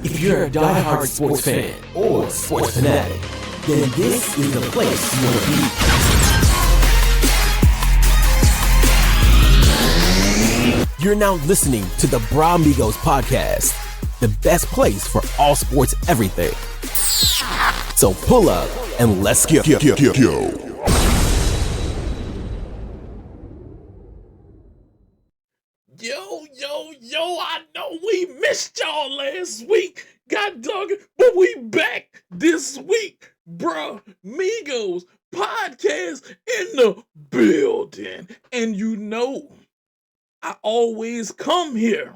If you're a die-hard sports fan or sports fanatic, then this is the place you want to be. You're now listening to the Bra Amigos podcast, the best place for all sports everything. So pull up and let's go. Yo, I know we missed y'all last week. God dog it, but we back this week. Bruh, Migos podcast in the building. And you know, I always come here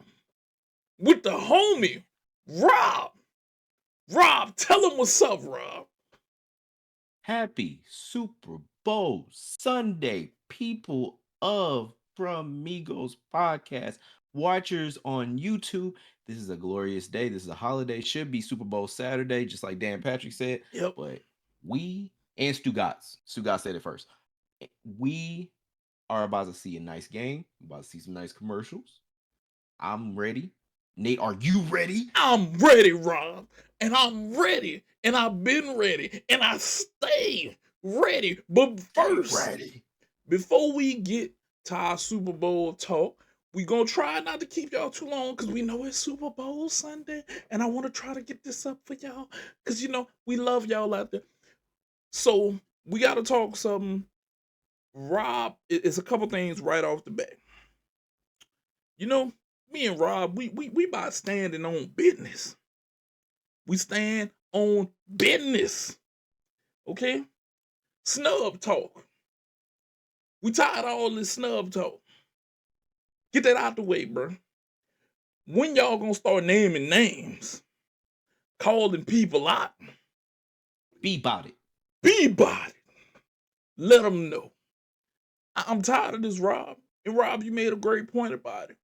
with the homie, Rob. Rob, tell him what's up, Rob. Happy Super Bowl Sunday, people of From Migos podcast, watchers on YouTube. This is a glorious day. This is a holiday. Should be Super Bowl Saturday, just like Dan Patrick said. Yep. But we and Stugatz said it first. We are about to see a nice game. About to see some nice commercials. I'm ready. Nate, are you ready? I'm ready, Rob. And I'm ready. And I've been ready. And I stay ready. But first, before we get to our Super Bowl talk, we're going to try not to keep y'all too long because we know it's Super Bowl Sunday. And I want to try to get this up for y'all because, you know, we love y'all out there. So we got to talk something. Rob, it's a couple things right off the bat. You know, me and Rob, we about standing on business. We stand on business. Okay? Snub talk. We tired of all this snub talk. Get that out the way, bro. When y'all gonna start naming names? Calling people out? Be about it. Be about it. Let them know. I'm tired of this, Rob. And Rob, you made a great point about it.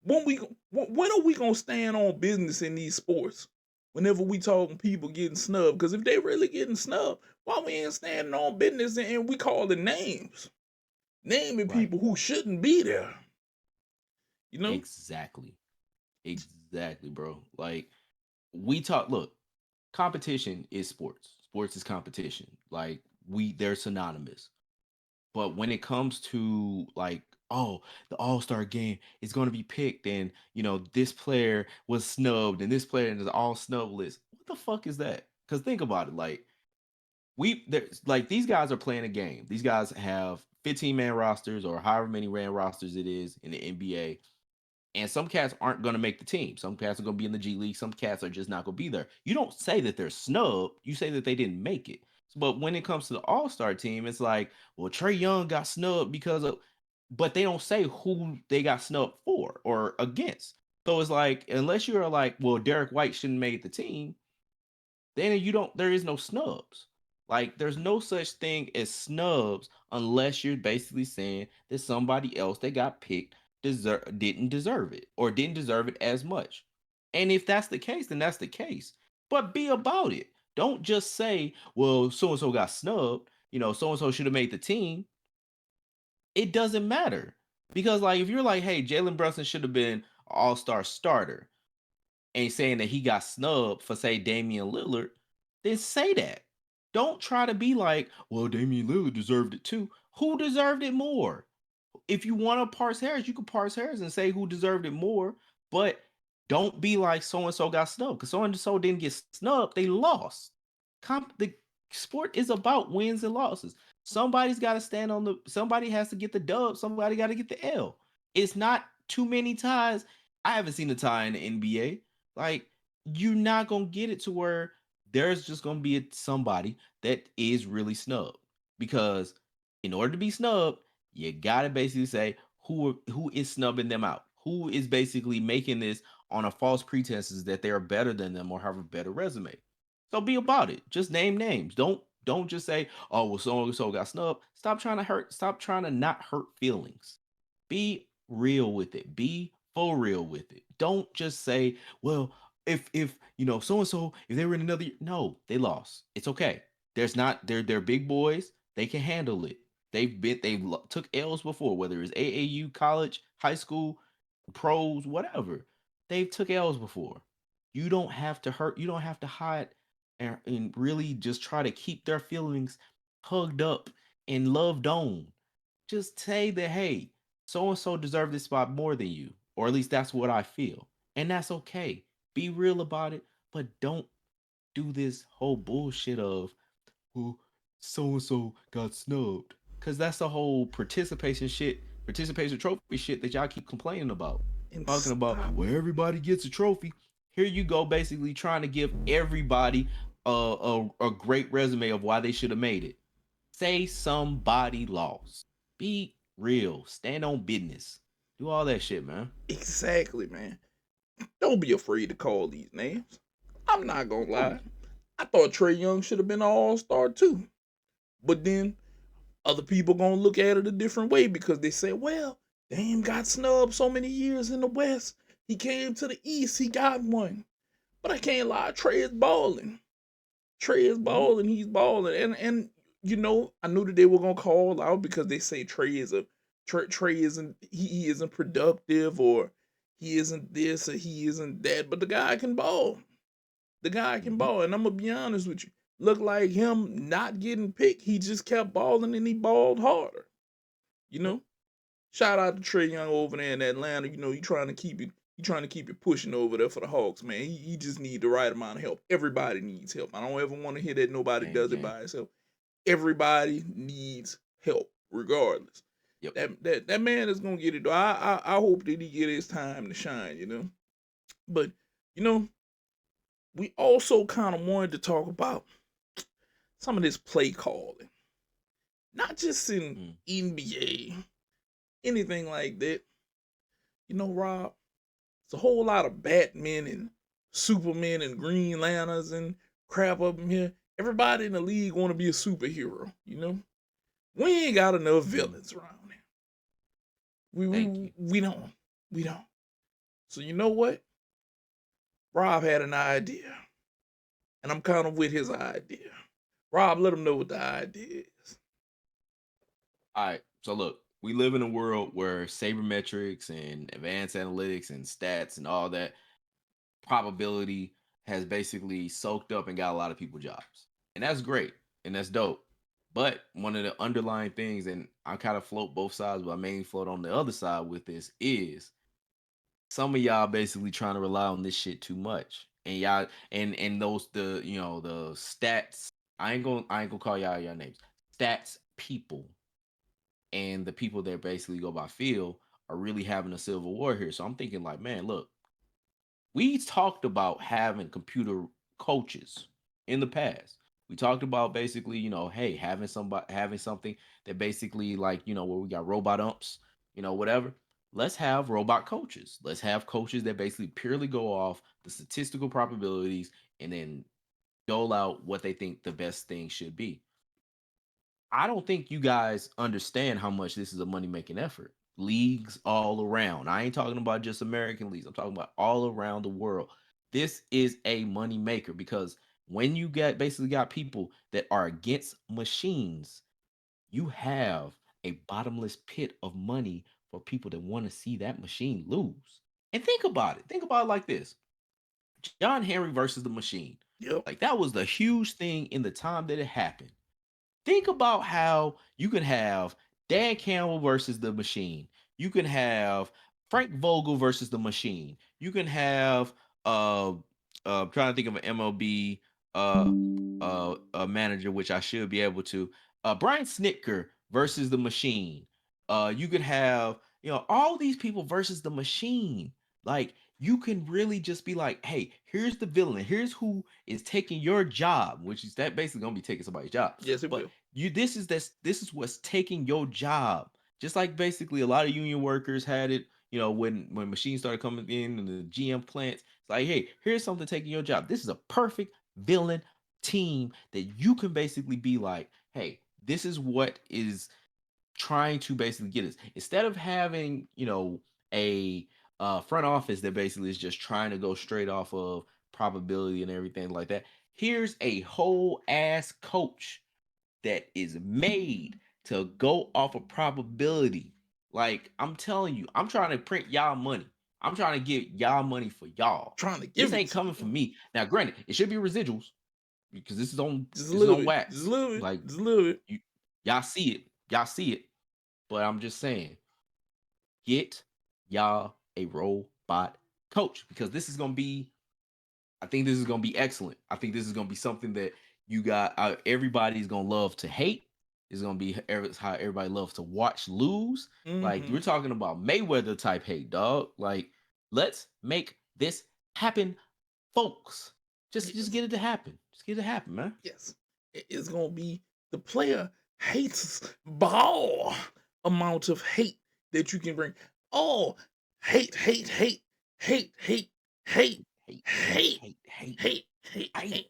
When are we gonna stand on business in these sports? Whenever we talking people getting snubbed, because if they really getting snubbed, why we ain't standing on business and we calling names, naming people who shouldn't be there? You know, exactly, bro. Like look, competition is sports. Sports is competition. Like they're synonymous. But when it comes to like, oh, the All-Star game is going to be picked, and you know this player was snubbed, and this player is all snub list. What the fuck is that? Because think about it, like these guys are playing a game. These guys have 15-man rosters or however many man rosters it is in the NBA, and some cats aren't going to make the team. Some cats are going to be in the G League. Some cats are just not going to be there. You don't say that they're snubbed. You say that they didn't make it. But when it comes to the All-Star team, it's like, well, Trae Young got snubbed because of, but they don't say who they got snubbed for or against. So it's like, unless you're like, well, Derek White shouldn't make the team, then there is no snubs. Like, there's no such thing as snubs unless you're basically saying that somebody else that got picked didn't deserve it or didn't deserve it as much. And if that's the case, then that's the case. But be about it. Don't just say, well, so-and-so got snubbed. You know, so-and-so should have made the team. It doesn't matter. Because, like, if you're like, hey, Jalen Brunson should have been an all-star starter and saying that he got snubbed for, say, Damian Lillard, then say that. Don't try to be like, well, Damian Lillard deserved it too. Who deserved it more? If you want to parse hairs, you can parse hairs and say who deserved it more. But don't be like so-and-so got snubbed because so-and-so didn't get snubbed. They lost. The sport is about wins and losses. Somebody's got to somebody has to get the dub. Somebody got to get the L. It's not too many ties. I haven't seen a tie in the NBA. Like, you're not going to get it to where there's just going to be somebody that is really snubbed. Because in order to be snubbed, you got to basically say who is snubbing them out. Who is basically making this on a false pretenses that they are better than them or have a better resume. So be about it. Just name names. Don't just say, oh, well, so got snubbed. Stop trying to hurt. Stop trying to not hurt feelings. Be real with it. Be for real with it. Don't just say, well, if you know so and so, if they were in another year. No, they lost. It's okay. They're big boys. They can handle it. They've took L's before, whether it's AAU, college, high school, pros, whatever. They've took L's before. You don't have to hurt. You don't have to hide and really just try to keep their feelings hugged up and loved on. Just say that, hey, so and so deserve this spot more than you, or at least that's what I feel, and that's okay. Be real about it, but don't do this whole bullshit of, well, so and so got snubbed, because that's the whole participation trophy shit that y'all keep complaining about. And Talking about, stop. well, everybody gets a trophy. Here you go, basically trying to give everybody a great resume of why they should have made it. Say somebody lost. Be real. Stand on business. Do all that shit, man. Exactly, man. Don't be afraid to call these names. I'm not gonna lie. I thought Trey Young should have been an all-star too. But then other people gonna look at it a different way because they say, well, Dame got snubbed so many years in the West. He came to the East, he got one. But I can't lie, Trey is balling. Trey is Mm-hmm. balling, he's balling. And you know, I knew that they were gonna call out because they say Trey isn't he isn't productive, or he isn't this or he isn't that. But the guy can ball. The guy can Mm-hmm. ball. And I'm gonna be honest with you. Look like him not getting picked. He just kept balling and he balled harder. You Yep. know? Shout out to Trey Young over there in Atlanta. You know, he trying to keep it pushing over there for the Hawks, man. He just need the right amount of help. Everybody needs help. I don't ever want to hear that nobody Gang, does it gang. by itself. Everybody needs help, regardless. Yep. That man is gonna get it. I hope that he get his time to shine, you know. But you know, we also kind of wanted to talk about some of this play calling, not just in Mm. NBA, anything like that. You know, Rob, it's a whole lot of Batmen and Supermen and Green Lanterns and crap up in here. Everybody in the league want to be a superhero. You know, we ain't got enough villains around here. We Thank you. we we don't we don't. So you know what? Rob had an idea, and I'm kind of with his idea. Rob, let him know what the idea is. All right. So look, we live in a world where sabermetrics and advanced analytics and stats and all that probability has basically soaked up and got a lot of people jobs. And that's great. And that's dope. But one of the underlying things, and I kind of float both sides, but I mainly float on the other side with this, is some of y'all basically trying to rely on this shit too much. And y'all and those the the stats. I ain't gonna call y'all names. Stats people and the people that basically go by feel are really having a civil war here. So I'm thinking like, man, look, we talked about having computer coaches in the past. We talked about basically, hey, having something that basically like, where we got robot umps, whatever. Let's have robot coaches. Let's have coaches that basically purely go off the statistical probabilities and then dole out what they think the best thing should be. I don't think you guys understand how much this is a money making effort. Leagues all around. I ain't talking about just American leagues. I'm talking about all around the world. This is a money maker because when you basically got people that are against machines, you have a bottomless pit of money for people that want to see that machine lose. And think about it. Think about it like this. John Henry versus the machine. Yep. Like that was the huge thing in the time that it happened. Think about how you can have Dan Campbell versus the machine. You can have Frank Vogel versus the machine. You can have I'm trying to think of an MLB a manager, which I should be able to. Brian Snitker versus the machine. You could have, all these people versus the machine. Like you can really just be like, hey, here's the villain. Here's who is taking your job, which is that basically gonna be taking somebody's job. Yes, it But will. this is what's taking your job. Just like basically a lot of union workers had it, when machines started coming in the GM plants. It's like, hey, here's something taking your job. This is a perfect villain team that you can basically be like, hey, this is what is trying to basically get us. Instead of having, a front office that basically is just trying to go straight off of probability and everything like that. Here's a whole ass coach that is made to go off of probability. Like I'm telling you, I'm trying to print y'all money. I'm trying to get y'all money for y'all. Trying to This give it ain't to coming you. from me. Now, granted, it should be residuals because this is on Just a this is little on bit. Just wax. a little bit. Like Just a little bit. y'all see it. Y'all see it. But I'm just saying, get y'all a robot coach because this is gonna be. I think this is gonna be excellent. I think this is gonna be something that you got. Everybody's gonna love to hate. It's gonna be how everybody loves to watch lose. Like Mm-hmm. we're talking about Mayweather type hate, dog. Like let's make this happen, folks. Just Yes. get it to happen. Just get it to happen, man. Yes. It's gonna be the player hates ball amount of hate that you can bring. Oh, hate, hate, hate, hate, hate, hate, Hate, hate, hate, hate, hate, hate, hate, hate.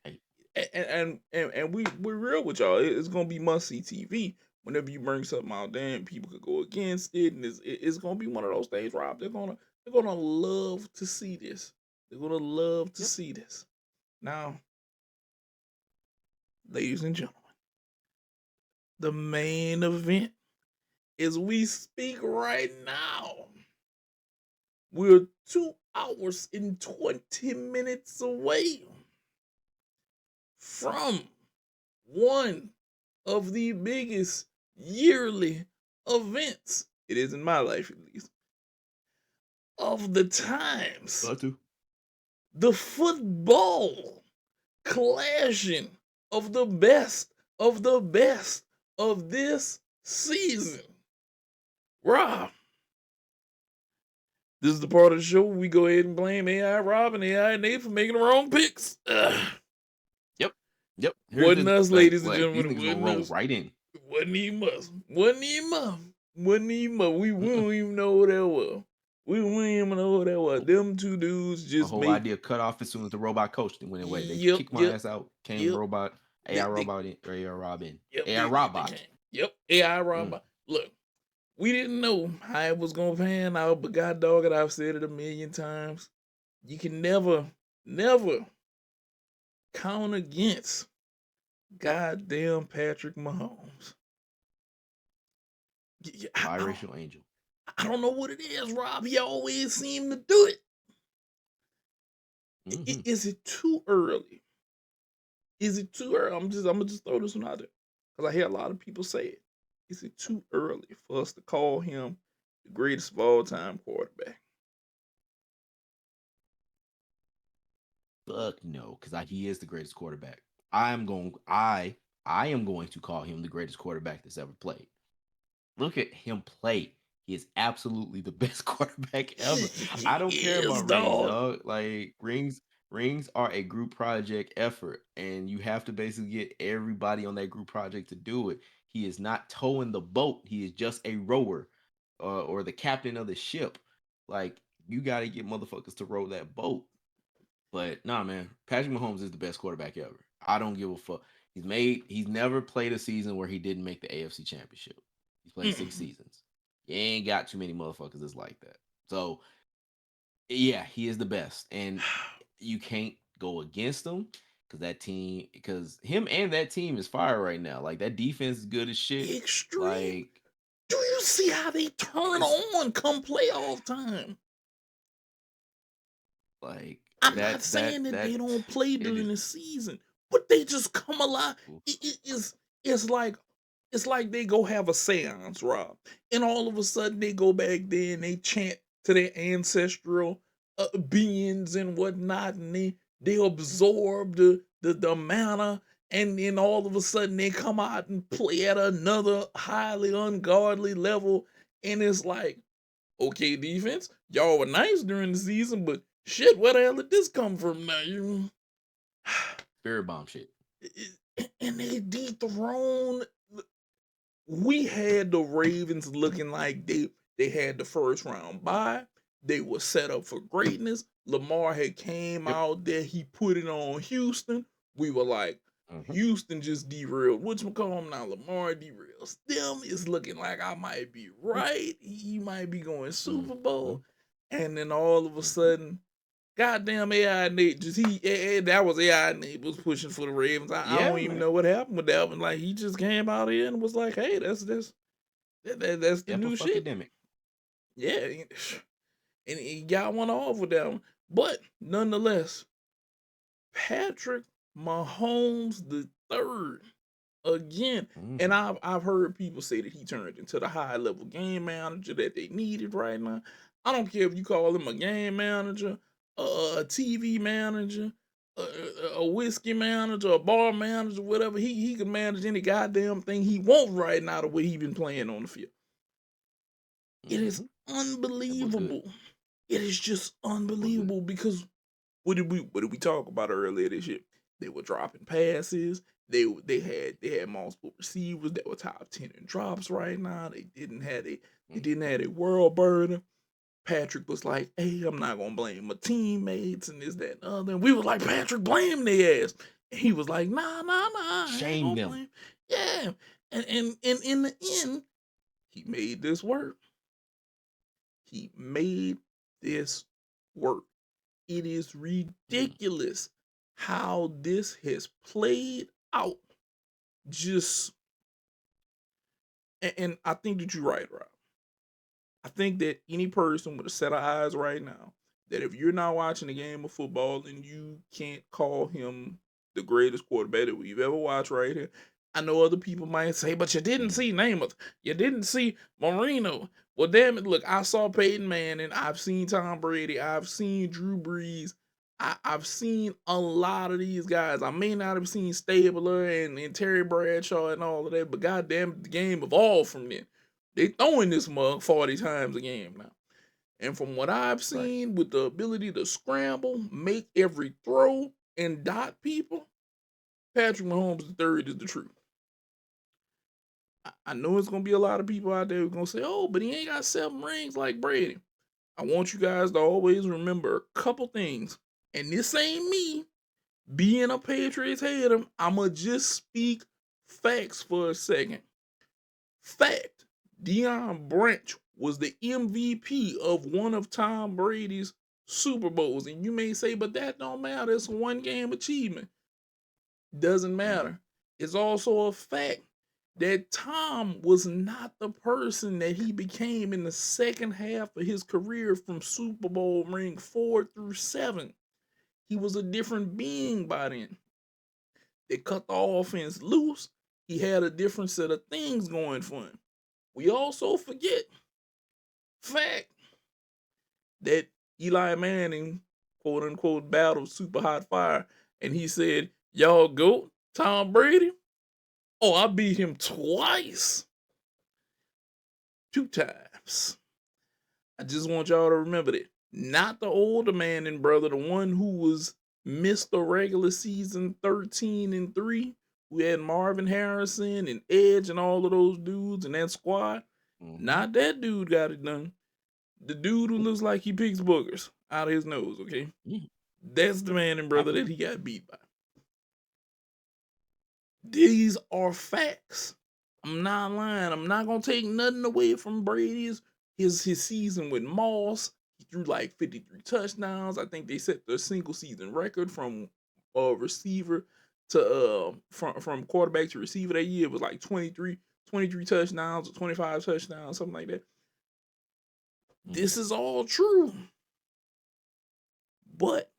hate. And we're real with y'all. It's gonna be must see TV. Whenever you bring something out there and people could go against it, and it's gonna be one of those things, Rob. They're gonna love to see this. They're gonna love to Yep. see this. Now, ladies and gentlemen, the main event as we speak right now. We're 2 hours and 20 minutes away from one of the biggest yearly events, it is in my life at least, of the times. The football clashing of the best of this season. Rob, this is the part of the show where we go ahead and blame AI Rob and AI Nate for making the wrong picks. Yep. Wasn't us, ladies and These gentlemen. niggas gonna roll right in. Wasn't even us. Wasn't even us. Wasn't even us. We don't even know who that was. We don't even know who that was. Them two dudes The just whole made. idea cut off as soon as the robot coach went away. They Yep, kicked my yep, ass out. Came yep. robot, They- AI they- robot, or AI Robin, Yep, AI robot. Yep, AI Robot. Look, we didn't know how it was gonna pan out, but God dog it, I've said it a million times. You can never count against goddamn Patrick Mahomes. Biracial angel. I don't know what it is, Rob. He always seemed to do it. Is it too early? Is it too early? I'm gonna just throw this one out there because I hear a lot of people say it. Is it too early for us to call him the greatest of all time quarterback? Fuck no, because he is the greatest quarterback. I am going to call him the greatest quarterback that's ever played. Look at him play. He is absolutely the best quarterback ever. I don't care about rings, dog. Like rings are a group project effort, and you have to basically get everybody on that group project to do it. He is not towing the boat. He is just a rower, or the captain of the ship. Like you got to get motherfuckers to row that boat. But nah, man, Patrick Mahomes is the best quarterback ever. I don't give a fuck. He's never played a season where he didn't make the AFC Championship. He's played 6 seasons. You ain't got too many motherfuckers that's like that. So yeah, he is the best. And you can't go against him because him and that team is fire right now. Like that defense is good as shit. Extreme. Like, do you see how they turn on come playoff time? Like I'm not saying that they don't play during the season, but they just come alive. It's like they go have a seance, Rob, and all of a sudden they go back there and they chant to their ancestral beings and whatnot, and they absorb the manna, and then all of a sudden they come out and play at another highly ungodly level, and it's like, okay, defense, y'all were nice during the season, but shit, where the hell did this come from now? You spirit bomb shit. And they dethroned. We had the Ravens looking like they had the first round bye. They were set up for greatness. Lamar had came out there. He put it on Houston. We were like, Houston just derailed. Whatchamacallit now? Lamar derails them. It's looking like I might be right. He might be going Super Bowl. And then all of a sudden, goddamn AI Nate, that was AI Nate was pushing for the Ravens. I don't even know what happened with that one. Like he just came out here and was like, hey, that's the new shit. Yeah. and he got one off with that one. But nonetheless, Patrick Mahomes the third again. And I've heard people say that he turned into the high level game manager that they needed right now. I don't care if you call him a game manager, a TV manager, a whiskey manager, a bar manager, whatever. He can manage any goddamn thing he wants right now the way he been playing on the field. It is unbelievable. It is just unbelievable because what did we talk about earlier this year? They were dropping passes. They had multiple receivers that were top 10 in drops right now. They didn't have a world burner. Patrick was like, "Hey, I'm not gonna blame my teammates and this, that, and other." And we was like, "Patrick, blame their ass." And he was like, "Nah, shame them." blame. Yeah, and in the end, he made this work. He made this work. It is ridiculous how this has played out. Just, and I think that you're right, Rob. I think that any person with a set of eyes right now, that if you're not watching a game of football and you can't call him the greatest quarterback that we've ever watched right here, I know other people might say, but you didn't see Namath. You didn't see Marino. Well, damn it, look, I saw Peyton Manning. I've seen Tom Brady. I've seen Drew Brees. I've seen a lot of these guys. I may not have seen Stabler and Terry Bradshaw and all of that, but goddamn, the game evolved from then. They throwing this mug 40 times a game now. And from what I've seen with the ability to scramble, make every throw, and dot people, Patrick Mahomes III is the truth. I know it's going to be a lot of people out there who are going to say, "Oh, but he ain't got 7 rings like Brady." I want you guys to always remember a couple things. And this ain't me being a Patriots hater. I'm going to just speak facts for a second. Fact, Deion Branch was the MVP of one of Tom Brady's Super Bowls. And you may say, but that don't matter. It's a one-game achievement. Doesn't matter. It's also a fact that Tom was not the person that he became in the second half of his career from Super Bowl ring 4 through 7. He was a different being by then. They cut the offense loose. He had a different set of things going for him. We also forget fact that Eli Manning, quote unquote, battled super hot fire, and he said, "Y'all go, Tom Brady." Oh, I beat him twice. 2 times. I just want y'all to remember that. Not the older Manning brother, the one who was missed the regular season 13-3, who had Marvin Harrison and Edge and all of those dudes and that squad. Not that dude got it done. The dude who looks like he picks boogers out of his nose, okay? That's the Manning brother that he got beat by. These are facts. I'm not lying. I'm not going to take nothing away from Brady's his season with Moss. He threw like 53 touchdowns. I think they set the single season record from receiver to from quarterback to receiver that year. It was like 23 touchdowns or 25 touchdowns, something like that. This is all true. But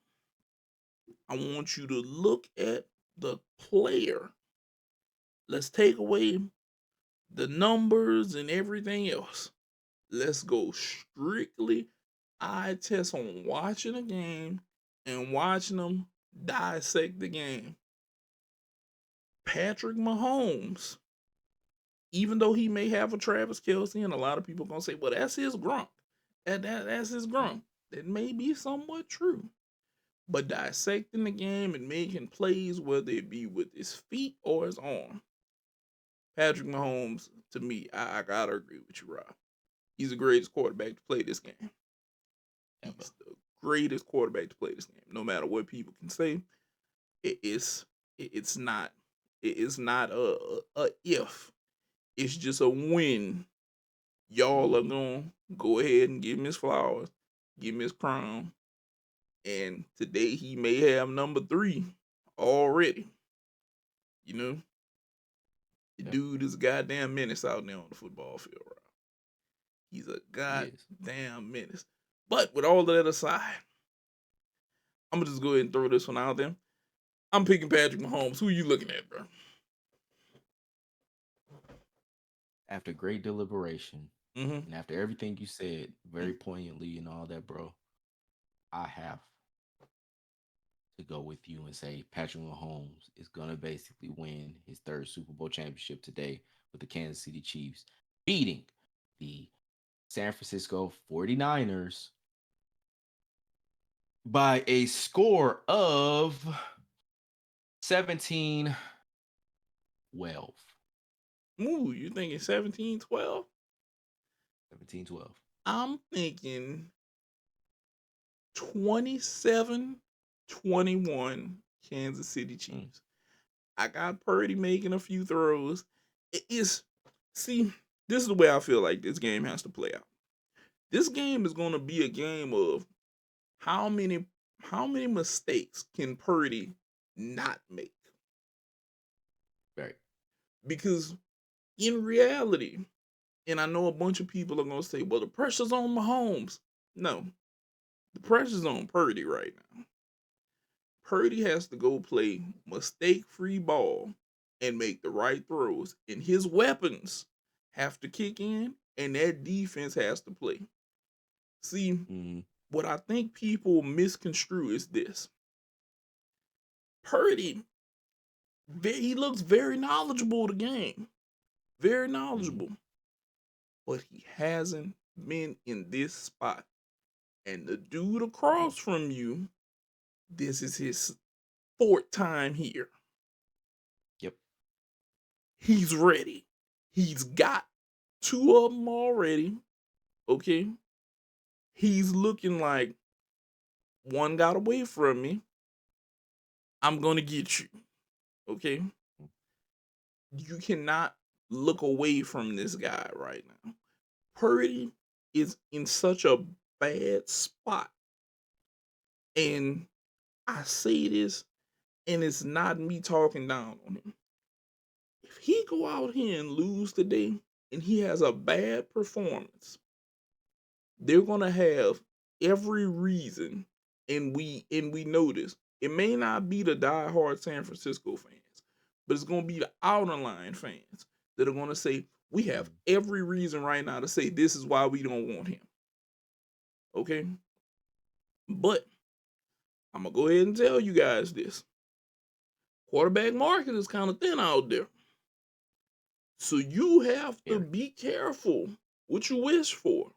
I want you to look at the player. Let's take away the numbers and everything else. Let's go strictly eye test on watching a game and watching them dissect the game. Patrick Mahomes, even though he may have a Travis Kelce, and a lot of people gonna say, "Well, that's his Gronk. That's his Gronk." That may be somewhat true. But dissecting the game and making plays, whether it be with his feet or his arm, Patrick Mahomes, to me, I gotta agree with you, Rob. He's the greatest quarterback to play this game. He's the greatest quarterback to play this game. No matter what people can say, it's not a if. It's just a win. Y'all are gonna go ahead and give him his flowers, give him his crown. And today he may have number 3 already. You know? The dude is a goddamn menace out there on the football field, Rob. He's a goddamn menace. But with all of that aside, I'm gonna just go ahead and throw this one out there. I'm picking Patrick Mahomes. Who you looking at, bro? After great deliberation Mm-hmm. and after everything you said, very poignantly and all that, bro, I have to go with you and say Patrick Mahomes is gonna basically win his third Super Bowl championship today with the Kansas City Chiefs, beating the San Francisco 49ers by a score of 17-12. Ooh, you thinking 17-12? 17-12. I'm thinking 27-21 Kansas City Chiefs. I got Purdy making a few throws. See, this is the way I feel like this game has to play out. This game is going to be a game of how many mistakes can Purdy not make? Right. Because in reality, and I know a bunch of people are going to say, well, the pressure's on Mahomes. No, the pressure's on Purdy right now. Purdy has to go play mistake-free ball and make the right throws. And his weapons have to kick in, and that defense has to play. See, what I think people misconstrue is this. Purdy, he looks very knowledgeable of the game. Very knowledgeable. But he hasn't been in this spot. And the dude across from you, this is his fourth time here. Yep. He's ready. He's got two of them already. Okay. He's looking like one got away from me. I'm going to get you. Okay. You cannot look away from this guy right now. Purdy is in such a bad spot. And I say this, and it's not me talking down on him. If he go out here and lose today, and he has a bad performance, they're gonna have every reason, and we know this. It may not be the diehard San Francisco fans, but it's gonna be the outer line fans that are gonna say, we have every reason right now to say this is why we don't want him. Okay? But I'm gonna go ahead and tell you guys this. Quarterback market is kind of thin out there. So you have to be careful what you wish for.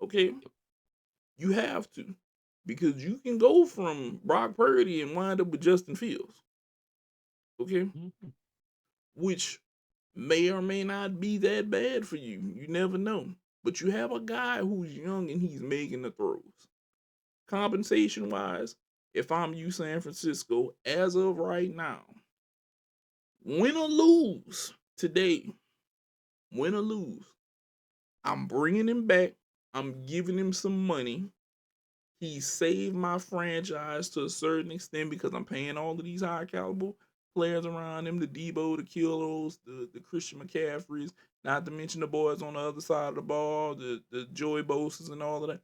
Okay? You have to. Because you can go from Brock Purdy and wind up with Justin Fields. Okay? Which may or may not be that bad for you. You never know. But you have a guy who's young and he's making the throws. Compensation wise, if I'm you, San Francisco, as of right now, win or lose today, win or lose, I'm bringing him back. I'm giving him some money. He saved my franchise to a certain extent because I'm paying all of these high caliber players around him, the Debo, the Killos, the Christian McCaffreys, not to mention the boys on the other side of the ball, the Joey Bosa's and all of that.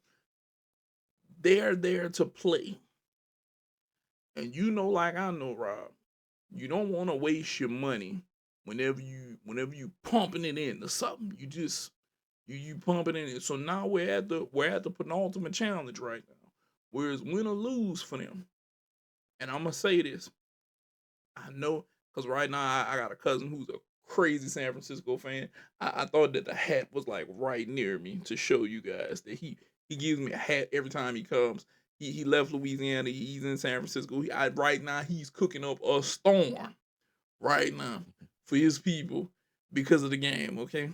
They're there to play. And you know, like I know, Rob, you don't want to waste your money whenever you pumping it into something. You just you pumping it in. So now we're at the penultimate challenge right now. Whereas win or lose for them. And I'm gonna say this. I know because right now I got a cousin who's a crazy San Francisco fan. I thought that the hat was like right near me to show you guys that he gives me a hat every time he comes. He left Louisiana. He's in San Francisco. Right now he's cooking up a storm right now for his people because of the game. Okay,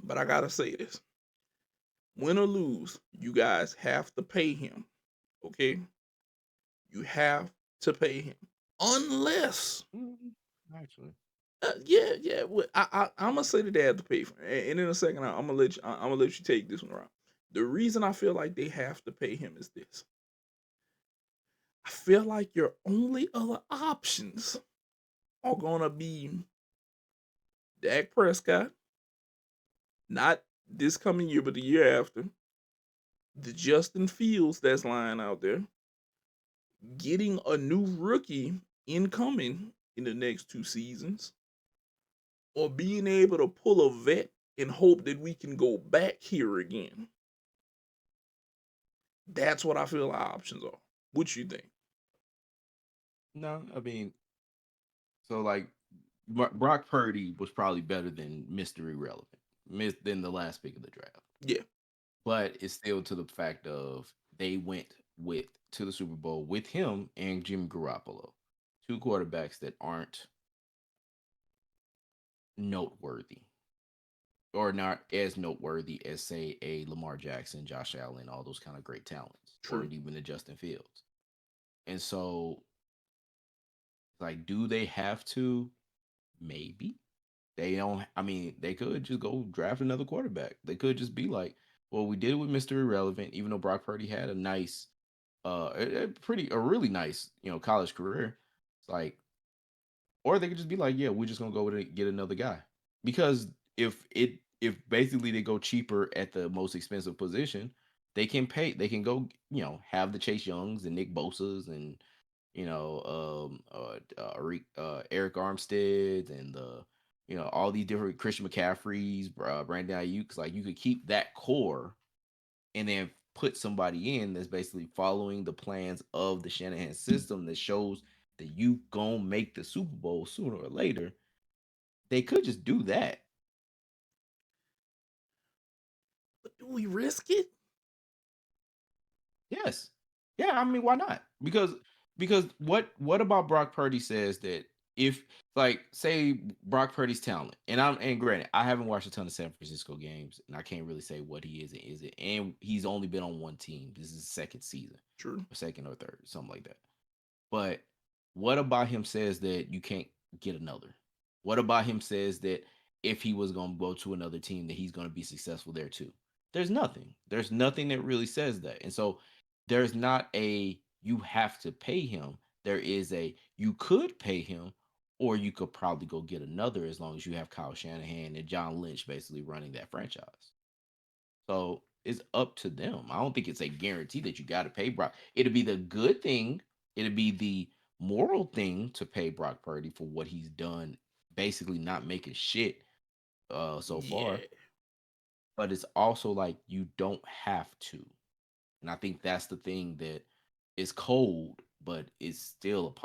but I gotta say this: win or lose, you guys have to pay him. Okay, you have to pay him unless. Actually. Yeah. I'm gonna say that they have to pay for it, and in a second, I'm gonna let you take this one around. The reason I feel like they have to pay him is this: I feel like your only other options are gonna be Dak Prescott, not this coming year, but the year after, the Justin Fields that's lying out there, getting a new rookie incoming in the next 2 seasons, or being able to pull a vet and hope that we can go back here again. That's what I feel our options are. What you think? No, I mean, so like Brock Purdy was probably better than Mr. Irrelevant, than the last pick of the draft. Yeah, But it's still to the fact of they went with to the Super Bowl with him and Jimmy Garoppolo, two quarterbacks that aren't noteworthy or not as noteworthy as say a Lamar Jackson, Josh Allen, all those kind of great talents, or true. even the Justin Fields. And so, like, do they have to? Maybe they don't. I mean, they could just go draft another quarterback. They could just be like, well, we did it with Mr. Irrelevant, even though Brock Purdy had a nice, a really nice, college career. It's like, or they could just be like, yeah, we're just gonna go with it, get another guy. Because if basically they go cheaper at the most expensive position, they can go, have the Chase Youngs and Nick Bosa's and Eric Armstead and all these different Christian McCaffrey's, Brandon Ayuk. Like you could keep that core and then put somebody in that's basically following the plans of the Shanahan system that shows that you gonna make the Super Bowl sooner or later. They could just do that. But do we risk it? Yes. Yeah, I mean, why not? Because what about Brock Purdy says that if like say Brock Purdy's talent, and granted, I haven't watched a ton of San Francisco games, and I can't really say what he is and isn't, and he's only been on one team. This is his second season, True. or second or third, something like that. But what about him says that you can't get another? What about him says that if he was going to go to another team that he's going to be successful there too? There's nothing. There's nothing that really says that. And so there's not a you have to pay him. There is a you could pay him or you could probably go get another as long as you have Kyle Shanahan and John Lynch basically running that franchise. So it's up to them. I don't think it's a guarantee that you got to pay Brock. It'll be the good thing. It'll be the moral thing to pay Brock Purdy for what he's done, basically not making shit so Yeah. far. But it's also like you don't have to, and I think that's the thing that is cold, but it's still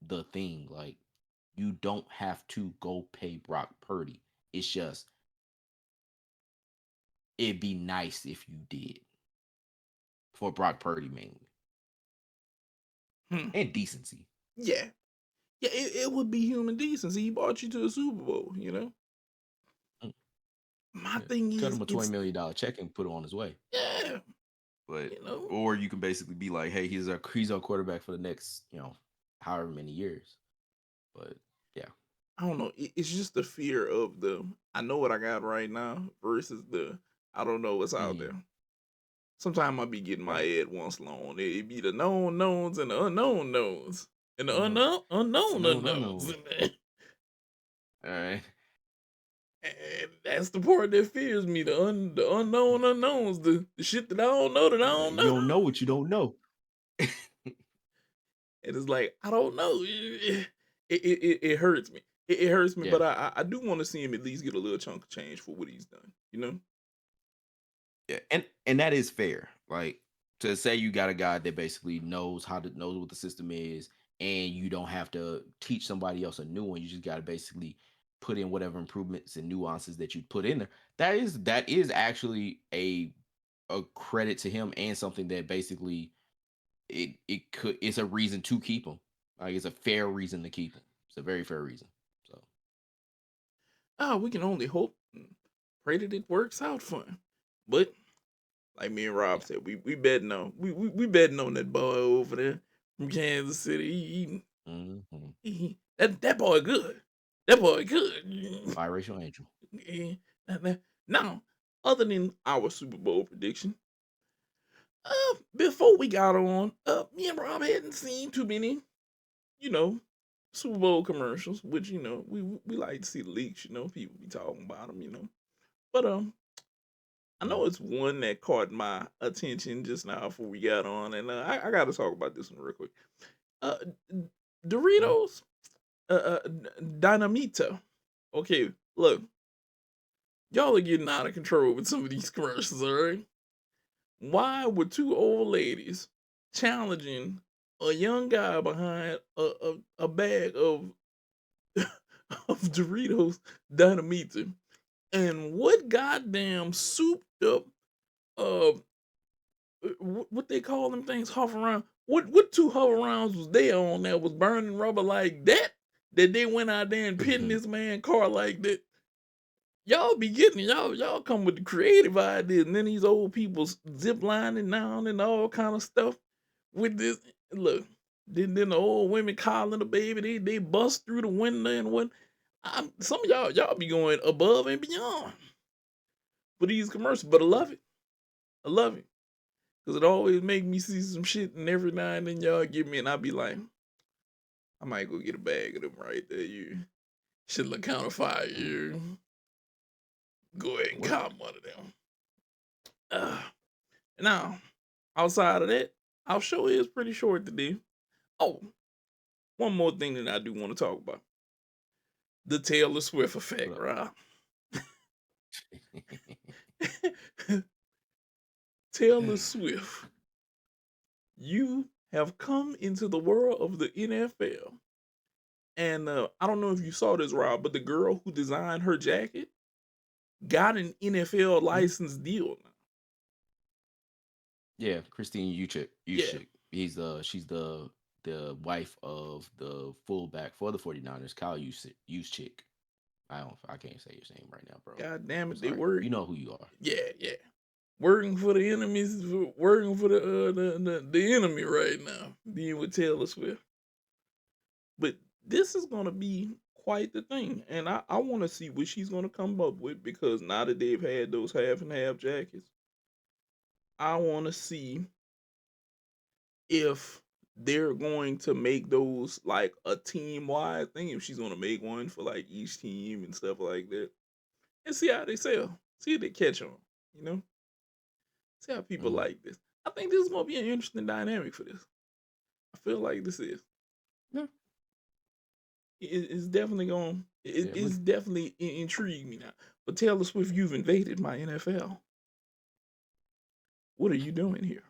the thing. Like you don't have to go pay Brock Purdy. It's just it'd be nice if you did for Brock Purdy mainly. Hmm. And decency. Yeah. Yeah, it would be human decency. He brought you to a Super Bowl, Mm, My yeah. thing Cut is, him a $20 million check and put him on his way. yeah, But you know, or you can basically be like, hey, he's our quarterback for the next, however many years. But yeah. I don't know. It's just the fear of I know what I got right now versus I don't know what's out Hmm. there. Sometimes I be getting my Right. head once long. It be the known knowns and the unknown knowns. And the Uh-huh. unknown No, no, unknowns. no. All right. And that's the part that fears me. The unknown unknowns. The shit that I don't know that I don't You know. don't know what you don't know. And it's like, I don't know. It hurts me. It hurts me, Yeah. but I do want to see him at least get a little chunk of change for what he's done, you know? Yeah. And that is fair. Like to say you got a guy that basically knows what the system is, and you don't have to teach somebody else a new one. You just got to basically put in whatever improvements and nuances that you put in there. That is actually a credit to him and something that basically it's a reason to keep him. Like it's a fair reason to keep him. It's a very fair reason. So We can only hope and pray that it works out for him. But like me and Rob yeah. said, we betting on we betting on that boy over there from Kansas City. Hmm. That boy good. That boy good. Biracial angel. Yeah. Now, other than our Super Bowl prediction, before we got on, me and Rob hadn't seen too many, you know, Super Bowl commercials, which we like to see the leaks. People be talking about them. But I know it's one that caught my attention just now before we got on, and I got to talk about this one real quick. Uh, Doritos, Dynamita. Okay, look, y'all are getting out of control with some of these commercials, all right? Why were two old ladies challenging a young guy behind a bag of of Doritos Dynamita? And what goddamn souped up uh what they call them things hover around? What two hover rounds was they on that was burning rubber like that? That they went out there and pitting this man car like that? Y'all be getting y'all come with the creative ideas, and then these old people zip lining down and all kind of stuff with this. Look, then the old women calling the baby, they bust through the window and what. Some of y'all be going above and beyond for these commercials, but I love it. I love it because it always make me see some shit, and every now and then y'all give me, and I be like, I might go get a bag of them right there. You should look counterfire you. Go ahead and cop one of them. Now, outside of that, our show is pretty short today. Oh, one more thing that I do want to talk about. The Taylor Swift effect, Rob. Taylor Swift, you have come into the world of the NFL. And I don't know if you saw this, Rob, but the girl who designed her jacket got an NFL license deal now. Yeah, Christine Juszczyk. Yeah. She's the wife of the fullback for the 49ers, Kyle Juszczyk. I can't say his name right now, bro. God damn it, Sorry. they work. You know who you are. Yeah. Working for the enemies, working for the enemy right now, being with Taylor Swift. But this is gonna be quite the thing, and I want to see what she's gonna come up with, because now that they've had those half and half jackets, I want to see if they're going to make those like a team wide thing. If she's gonna make one for like each team and stuff like that, and see how they sell, see if they catch on, you know. See how people like this. I think this is gonna be an interesting dynamic for this. I feel like this is. Yeah. It's definitely going. It's definitely intrigued me now. But Taylor Swift, you've invaded my NFL. What are you doing here?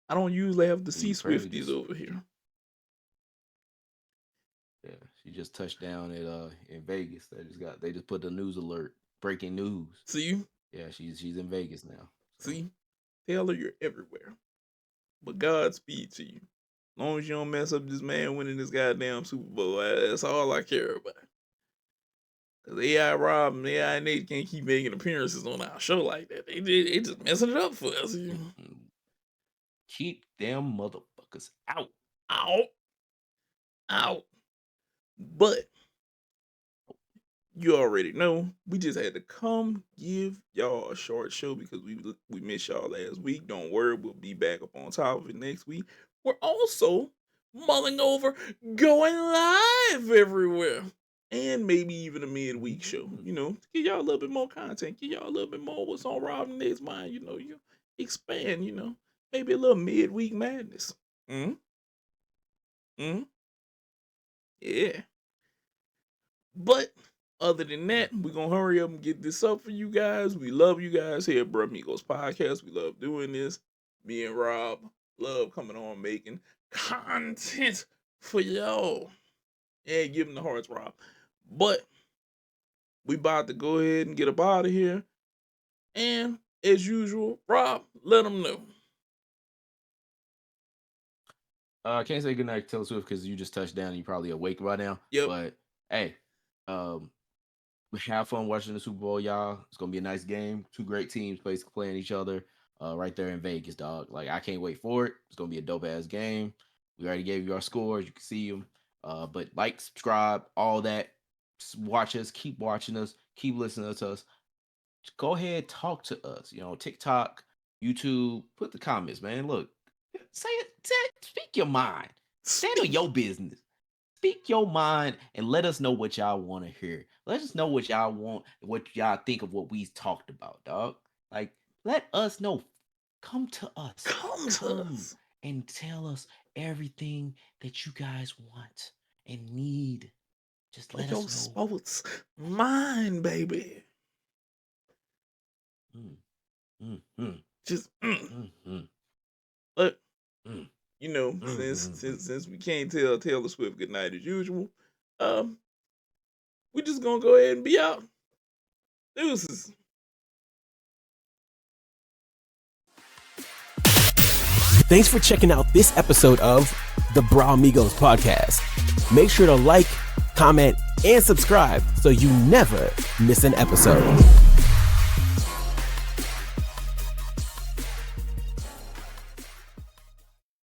I don't usually have to see Swifties over here. Yeah, she just touched down at in Vegas. They just put the news alert, breaking news. See? Yeah, she's in Vegas now. So. See, Taylor, you're everywhere. But Godspeed to you. As long as you don't mess up this man winning this goddamn Super Bowl, that's all I care about. Because AI Rob and AI Nate can't keep making appearances on our show like that. They just messing it up for us. Keep them motherfuckers out. Out. But you already know, we just had to come give y'all a short show because we missed y'all last week. Don't worry, we'll be back up on top of it next week. We're also mulling over going live everywhere. And maybe even a midweek show, you know, to give y'all a little bit more content, give y'all a little bit more what's on Rob and Nate's mind, you know, you expand, you know, maybe a little midweek madness. Yeah. But other than that, we're going to hurry up and get this up for you guys. We love you guys here at Bro Amigos Podcast. We love doing this. Me and Rob love coming on making content for y'all. Yeah, give him the hearts, Rob. But we about to go ahead and get up out of here. And as usual, Rob, let them know. I can't say goodnight to Taylor Swift because you just touched down and you're probably awake right now. Yep. But hey, have fun watching the Super Bowl, y'all. It's gonna be a nice game. Two great teams basically playing each other right there in Vegas, dog. Like, I can't wait for it. It's gonna be a dope ass game. We already gave you our scores. You can see them. But like, subscribe, all that. Just watch us. Keep watching us. Keep listening to us. Just go ahead, talk to us. You know, TikTok, YouTube. Put the comments, man. Look, say it. Speak your mind. Handle your business. speak your mind and let us know what y'all want to hear. Let us know what y'all want, what y'all think of what we talked about, dog. Like, let us know. Come to us. Come to us. And tell us everything that you guys want and need. Just let us know. Sports mind, baby. Just look. You know, since we can't tell Taylor Swift goodnight as usual, we just gonna go ahead and be out. Deuces. Thanks for checking out this episode of the Bra Amigos podcast. Make sure to like, comment, and subscribe so you never miss an episode.